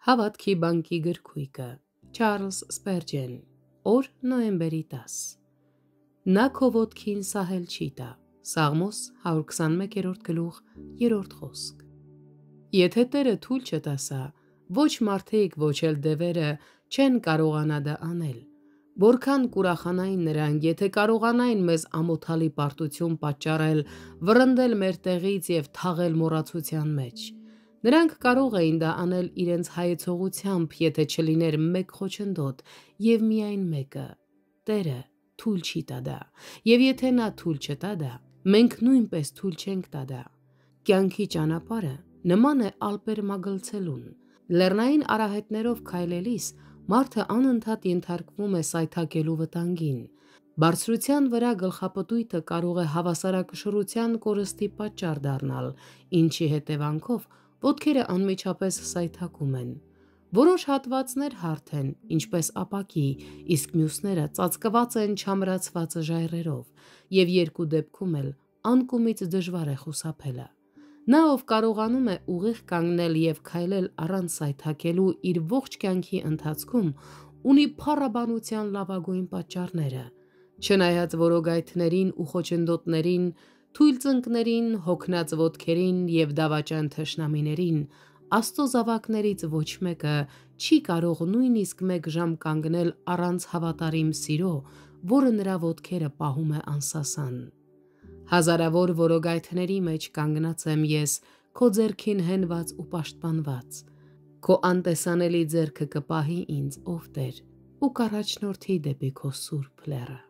Հավատքի բանկի գրքույկը, Չարլզ Սպերջեն, օր նոյեմբերի 10։ Նա քո ոտքին սահել չի տա, Սաղմոս 121-րդ գլուխ 3-րդ խոսք։ Եթե Տերը թույլ չտասա, ոչ մարդիկ, ոչ էլ դևերը չեն կարողանա դա անել, որքան կուրախանային նրանք, եթե կարողանային մեզ ամոթալի պարտություն պատճառել, վռնդել մեր տեղից և թաղել մոռացության մեջ։ Նրանք կարող էին դա անել իրենց հայեցողությամբ, եթե չլիներ մեկ խոչընդոտ և միայն մեկը՝ Տերը թույլ չի տա դա, և եթե նա թույլ չտա դա, մենք նույնպես թույլ չենք տա դա։ Կյանքի ճանապարհը նման է ալպեր մագլցելուն։ Լեռնային արահետներով քայլելիս մարդը անընդհատ ենթարկվում է սայթաքելու վտանգին։ Բարձրության վրա գլխապտույտը կարող է հավասարակշռության կորստի պատճառ դառնալ, ինչի հետևանքով ոտքերը անմիջապես սայթաքում են։ Որոշ հատվածներ հարթ են, ինչպես ապակի, իսկ մյուսները ծածկված են չամրացված ժայռերով, և երկու դեպքում էլ անկումից դժվար է խուսափելը։ Նա, ով կարողանում է ուղիղ կանգնել և քայլել առանց սայթաքելու իր ողջ կյանքի ընթացքում, ունի փառաբանության լավագույն պատճառները։ Չնայած որոգայթներին ու խոչընդոտներին, թույլ ծնկներին, հոգնած ոտքերին և դավաճան թշնամիներին, Աստծո զավակներից ոչ մեկը չի կարող նույնիսկ մեկ ժամ կանգնել առանց հավատարիմ սիրո, որը նրա ոտքերը պահում է անսասան։ Հազարավոր որոգայթների մեջ կանգնած եմ ես, քո ձեռքին հենված ու պաշտպանված։ Քո անտեսանելի ձեռքը կպահի ինձ, ով Տեր, ու կառաջնորդի դեպի քո սուրբ լեռը։